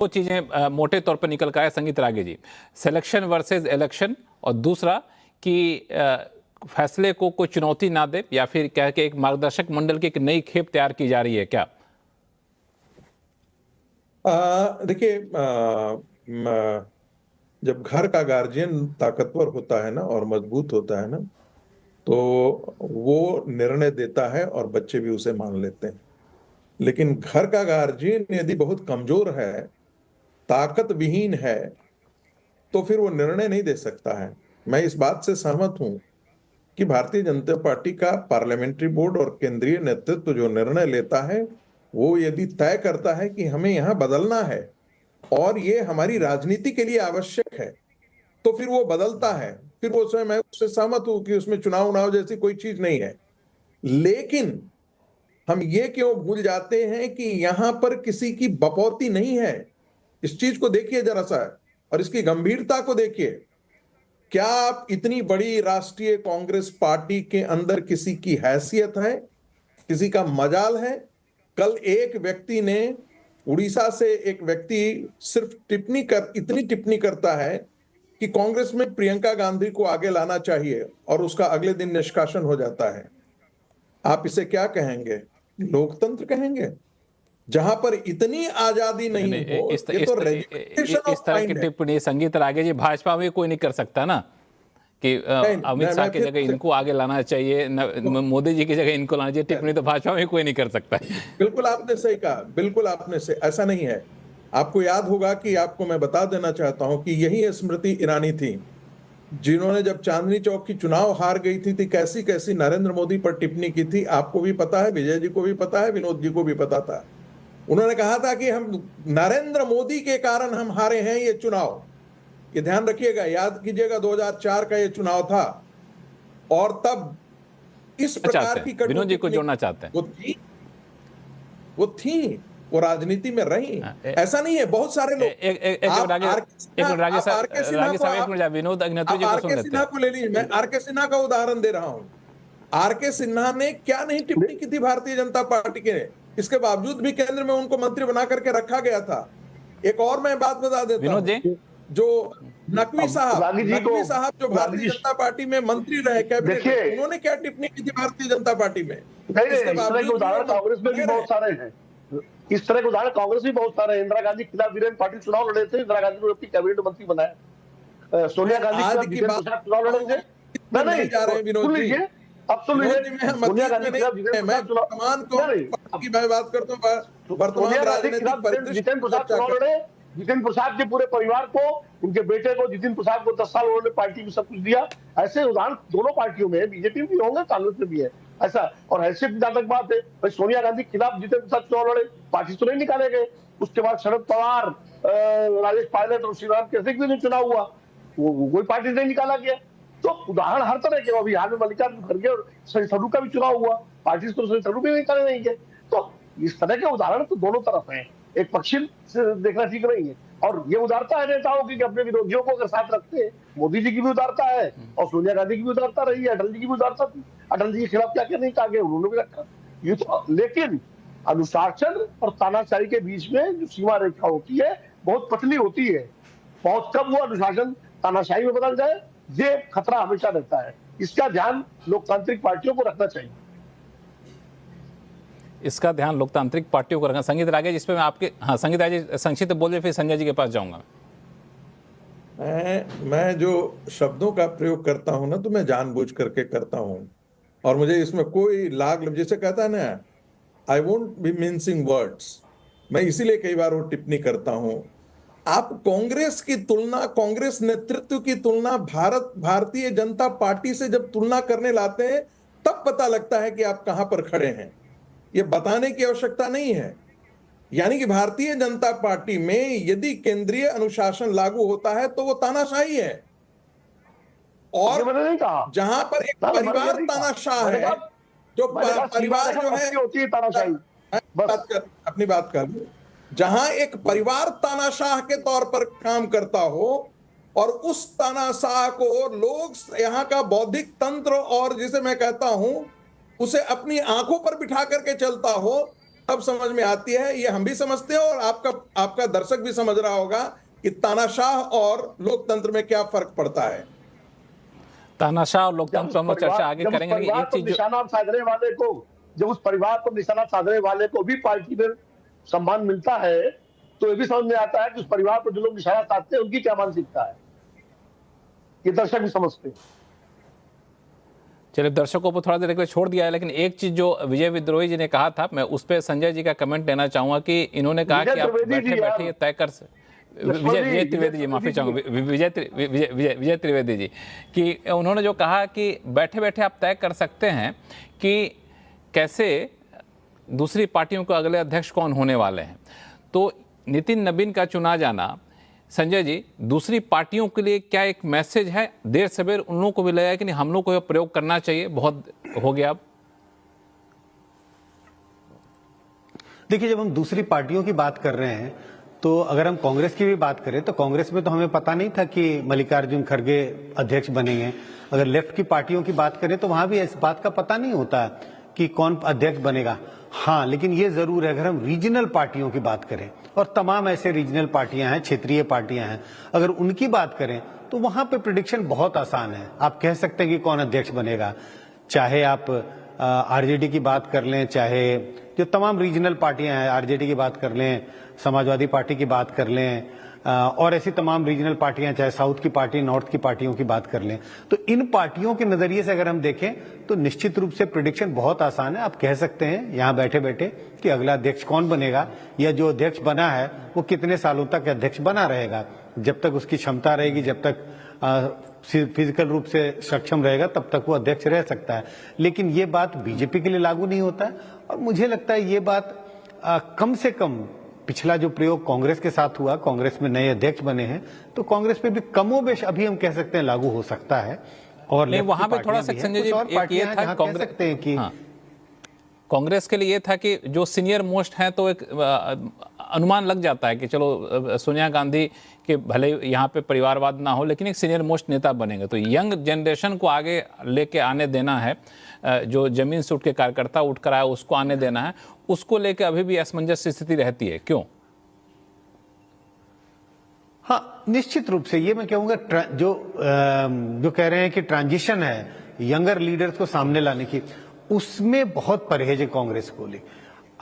दो चीजें मोटे तौर पर निकल कर आए संगीत रागे जी, सिलेक्शन वर्सेस इलेक्शन, और दूसरा कि फैसले को कोई चुनौती ना दे या फिर कह के एक मार्गदर्शक मंडल की एक नई खेप तैयार की जा रही है क्या? देखिए, जब घर का गार्जियन ताकतवर होता है ना और मजबूत होता है ना, तो वो निर्णय देता है और बच्चे भी उसे मान लेते हैं। लेकिन घर का गार्जियन यदि बहुत कमजोर है, ताकत विहीन है, तो फिर वो निर्णय नहीं दे सकता है। मैं इस बात से सहमत हूं कि भारतीय जनता पार्टी का पार्लियामेंट्री बोर्ड और केंद्रीय नेतृत्व जो निर्णय लेता है, वो यदि तय करता है कि हमें यहां बदलना है और ये हमारी राजनीति के लिए आवश्यक है, तो फिर वो बदलता है। फिर वो मैं उससे सहमत हूं कि उसमें चुनाव उनाव जैसी कोई चीज नहीं है। लेकिन हम ये क्यों भूल जाते हैं कि यहां पर किसी की बपौती नहीं है। इस चीज को देखिए जरा सा, और इसकी गंभीरता को देखिए। क्या आप इतनी बड़ी राष्ट्रीय कांग्रेस पार्टी के अंदर किसी की हैसियत है, किसी का मजाल है? कल एक व्यक्ति ने, उड़ीसा से एक व्यक्ति सिर्फ इतनी टिप्पणी करता है कि कांग्रेस में प्रियंका गांधी को आगे लाना चाहिए, और उसका अगले दिन निष्कासन हो जाता है। आप इसे क्या कहेंगे? लोकतंत्र कहेंगे? जहां पर इतनी आजादी नहीं हो, ये तो रेजिग्नेशन इस ऑफ तरह की माइंड है। टिप्पणी संगीत रागे जी भाजपा में कोई नहीं कर सकता ना, कि अमित शाह की जगह इनको आगे लाना चाहिए, मोदी जी की जगह इनको लाना चाहिए। टिप्पणी तो भाजपा में कोई नहीं कर सकता। बिल्कुल आपने सही कहा, बिल्कुल आपने से ऐसा नहीं है। आपको याद होगा कि आपको मैं बता देना चाहता हूं कि यही स्मृति ईरानी थी जिन्होंने जब चांदनी चौक की चुनाव हार गई थी कैसी कैसी नरेंद्र मोदी पर टिप्पणी की थी। आपको भी पता है, विजय जी को भी पता है, विनोद जी को भी पता था। उन्होंने कहा था कि हम नरेंद्र मोदी के कारण हम हारे हैं ये चुनाव। ये ध्यान रखिएगा, याद कीजिएगा, 2004 का ये चुनाव था। और तब इस प्रकार की कटु विनोद जी को जोड़ना चाहते हैं। वो थी, वो राजनीति में रही। ऐसा नहीं है, बहुत सारे लोग। विनोद अग्निहोत्री जी को सुन लेते हैं। को ले लीजिए, मैं आर.के. सिन्हा का उदाहरण दे रहा हूं। आर.के. सिन्हा ने क्या नहीं टिप्पणी की थी भारतीय जनता पार्टी के, इसके बावजूद भी केंद्र में उनको मंत्री बना करके रखा गया था। एक और मैं बात बता देता हूं, जो नकवी साहब जो भारतीय जनता पार्टी में मंत्री रहे कैबिनेट, उन्होंने क्या टिप्पणी की थी भारतीय जनता पार्टी में? इसके बावजूद उदाहरण कांग्रेस में भी बहुत सारे हैं। इस तरह के उदाहरण कांग्रेस भी बहुत सारे हैं। इंदिरा गांधी के खिलाफ वीरेंद्र पाटिल चुनाव लड़े थे, इंदिरा गांधी को अपनी कैबिनेट मंत्री बनाया। सोनिया गांधी के खिलाफ जितेंद्र प्रसाद चुनाव लड़े थे। नहीं जा रहे हैं विनोद जी, अब सुन लीजिए। सोनिया गांधी के खिलाफ जितेंद्र प्रसाद मैं बात करता हूँ वर्तमान राजनीतिक जितेंद्र प्रसाद चुनाव लड़े। जितेंद्र प्रसाद के पूरे परिवार को, उनके बेटे को, जितेंद्र प्रसाद को 10 साल उन्होंने पार्टी में सब कुछ दिया। ऐसे उदाहरण दोनों पार्टियों में है, बीजेपी में भी होंगे, कांग्रेस में भी है ऐसा। और हैसियत जहां तक बात है, भाई सोनिया गांधी के खिलाफ जितेंद्र प्रसाद चुनाव लड़े, पार्टी तो नहीं निकाले गए। उसके बाद शरद पवार, राजेश पायलट और श्रीराम केसरी के भी चुनाव हुआ, वो कोई पार्टी नहीं निकाला गया। तो उदाहरण हर तरह के। अभी हाल में मल्लिकार्जुन खड़गे और संजय थरूर का भी चुनाव हुआ, पार्टी तो संजय थरूर भी निकाले नहीं गए। तो इस तरह के उदाहरण तो दोनों तरफ हैं, एक पक्षी से देखना ठीक नहीं है। और ये उदारता है नेताओं की कि अपने विरोधियों को अगर साथ रखते हैं। मोदी जी की भी उदारता है और सोनिया गांधी की भी उदारता रही है, अटल जी की भी उदारता थी। अटल जी के खिलाफ क्या क्या नहीं कहा गया, उन्होंने भी रखा ये तो। लेकिन अनुशासन और तानाशाही के बीच में जो सीमा रेखा होती है बहुत पतली होती है। बहुत कब वो अनुशासन तानाशाही में बदल जाए, ये खतरा हमेशा रहता है। इसका ध्यान लोकतांत्रिक पार्टियों को रखना चाहिए। इसका ध्यान लोकतांत्रिक पार्टियों को रखना। संगीत रागे, जिसपे मैं आपके, हाँ संगीत रागे संक्षिप्त बोलिए, फिर संजय जी के पास जाऊंगा। मैं जो शब्दों का प्रयोग करता हूं ना, तो मैं जानबूझ करके करता हूं, और मुझे इसमें कोई लाग, जैसे कहता है ना, I won't be mincing words. मैं इसीलिए कई बार वो टिप्पणी करता हूं। आप कांग्रेस की तुलना, कांग्रेस नेतृत्व की तुलना भारतीय जनता पार्टी से जब तुलना करने लाते हैं, तब पता लगता है कि आप कहां पर खड़े हैं। ये बताने की आवश्यकता नहीं है। यानी कि भारतीय जनता पार्टी में यदि केंद्रीय अनुशासन लागू होता है तो वो तानाशाही है, और जहां पर एक परिवार तानाशाह है, जो परिवार जो है, अपनी बात कर लूं, जहां एक परिवार तानाशाह के तौर पर काम करता हो और उस तानाशाह को लोग यहाँ का बौद्धिक तंत्र, और जिसे मैं कहता हूं उसे अपनी आंखों पर बिठा करके चलता हो, अब समझ में आती है, ये हम भी समझते हैं और आपका दर्शक भी समझ रहा होगा कि तानाशाह और लोकतंत्र में क्या फर्क पड़ता है। तानाशाह और लोकतंत्र पर हम लोग चर्चा आगे करेंगे, लेकिन एक चीज निशाना साधने वाले को, जब उस परिवार पर निशाना साधने वाले को भी पार्टी में सम्मान मिलता है, तो ये भी समझ में आता है कि उस परिवार पर जो लोग निशाना साधते हैं उनकी क्या मानसिकता है। ये दर्शक भी समझते हैं। चलिए, दर्शकों को थोड़ा देर के लिए छोड़ दिया है, लेकिन एक चीज जो विजय विद्रोही जी ने कहा था, मैं उस पर संजय जी का कमेंट लेना चाहूंगा कि इन्होंने कहा कि आप बैठे बैठे ये तय कर विजय त्रिवेदी जी, माफी चाहूंगा, विजय त्रिवेदी जी, कि उन्होंने जो कहा कि बैठे बैठे आप तय कर सकते हैं कि कैसे दूसरी पार्टियों को अगले अध्यक्ष कौन होने वाले हैं। तो नितिन नबीन का चुना जाना, संजय जी, दूसरी पार्टियों के लिए क्या एक मैसेज है? देर सवेर उन लोगों को भी लगा कि नहीं, हम लोग को यह प्रयोग करना चाहिए, बहुत हो गया अब। देखिए, जब हम दूसरी पार्टियों की बात कर रहे हैं, तो अगर हम कांग्रेस की भी बात करें तो कांग्रेस में तो हमें पता नहीं था कि मल्लिकार्जुन खड़गे अध्यक्ष बनेंगे। अगर लेफ्ट की पार्टियों की बात करें तो वहां भी इस बात का पता नहीं होता कि कौन अध्यक्ष बनेगा। हाँ, लेकिन ये जरूर है, अगर हम रीजनल पार्टियों की बात करें, और तमाम ऐसे रीजनल पार्टियां हैं, क्षेत्रीय पार्टियां हैं, अगर उनकी बात करें तो वहां पे प्रेडिक्शन बहुत आसान है। आप कह सकते हैं कि कौन अध्यक्ष बनेगा, चाहे आप आरजेडी की बात कर लें, चाहे जो तमाम रीजनल पार्टियां हैं, आरजेडी की बात कर लें, समाजवादी पार्टी की बात कर लें, और ऐसी तमाम रीजनल पार्टियां, चाहे साउथ की पार्टी, नॉर्थ की पार्टियों की बात कर लें, तो इन पार्टियों के नजरिए से अगर हम देखें तो निश्चित रूप से प्रेडिक्शन बहुत आसान है। आप कह सकते हैं यहां बैठे बैठे कि अगला अध्यक्ष कौन बनेगा, या जो अध्यक्ष बना है वो कितने सालों तक अध्यक्ष बना रहेगा। जब तक उसकी क्षमता रहेगी, जब तक फिजिकल रूप से सक्षम रहेगा, तब तक वो अध्यक्ष रह सकता है। लेकिन ये बात बीजेपी के लिए लागू नहीं होता है, और मुझे लगता है ये बात कम से कम पिछला जो प्रयोग कांग्रेस के साथ हुआ, कांग्रेस में नए अध्यक्ष बने हैं, तो कांग्रेस पे भी कमोबेश अभी हम कह सकते हैं लागू हो सकता है। और वहां पे थोड़ा सा संजय जी एक ये था, कांग्रेस सकते हैं कि कांग्रेस के लिए ये था कि जो सीनियर मोस्ट हैं तो एक अनुमान लग जाता है कि चलो सोनिया गांधी के भले यहाँ पे परिवारवाद ना हो, लेकिन एक सीनियर मोस्ट नेता बनेंगे, तो यंग जनरेशन को आगे लेके आने देना है, जो जमीन से उठ के कार्यकर्ता उठ कर आया उसको आने देना है, उसको लेके अभी भी असमंजस स्थिति रहती है, क्यों? हाँ, निश्चित रूप से ये मैं कहूंगा, जो कह रहे हैं कि ट्रांजिशन है यंगर लीडर्स को सामने लाने की, उसमें बहुत परहेज है कांग्रेस को ले।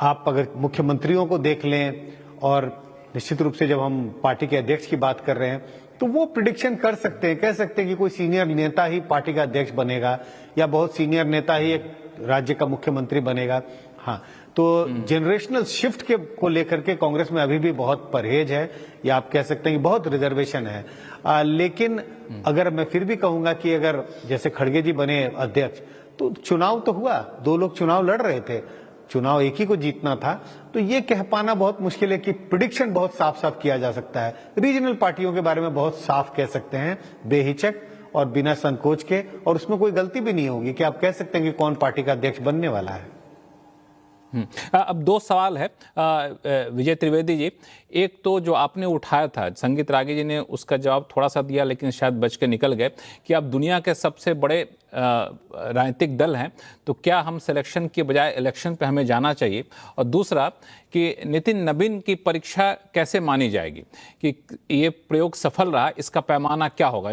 आप अगर मुख्यमंत्रियों को देख लें, और निश्चित रूप से जब हम पार्टी के अध्यक्ष की बात कर रहे हैं, तो वो प्रिडिक्शन कर सकते हैं, कह सकते हैं कि कोई सीनियर नेता ही पार्टी का अध्यक्ष बनेगा, या बहुत सीनियर नेता ही एक राज्य का मुख्यमंत्री बनेगा। हाँ, तो जनरेशनल शिफ्ट को लेकर के कांग्रेस में अभी भी बहुत परहेज है, या आप कह सकते हैं कि बहुत रिजर्वेशन है। लेकिन अगर मैं फिर भी कहूंगा कि अगर जैसे खड़गे जी बने अध्यक्ष, तो चुनाव तो हुआ, 2 लोग चुनाव लड़ रहे थे, चुनाव एक ही को जीतना था, तो ये कह पाना बहुत मुश्किल है कि प्रेडिक्शन बहुत साफ साफ किया जा सकता है। रीजनल पार्टियों के बारे में बहुत साफ कह सकते हैं, बेहिचक और बिना संकोच के, और उसमें कोई गलती भी नहीं होगी कि आप कह सकते हैं कि कौन पार्टी का अध्यक्ष बनने वाला है। अब 2 सवाल है विजय त्रिवेदी जी। एक तो जो आपने उठाया था, संगीत रागी जी ने उसका जवाब थोड़ा सा दिया, लेकिन शायद बच के निकल गए, कि आप दुनिया के सबसे बड़े राजनीतिक दल हैं, तो क्या हम सिलेक्शन के बजाय इलेक्शन पे हमें जाना चाहिए? और दूसरा कि नितिन नबीन की परीक्षा कैसे मानी जाएगी, कि ये प्रयोग सफल रहा, इसका पैमाना क्या होगा?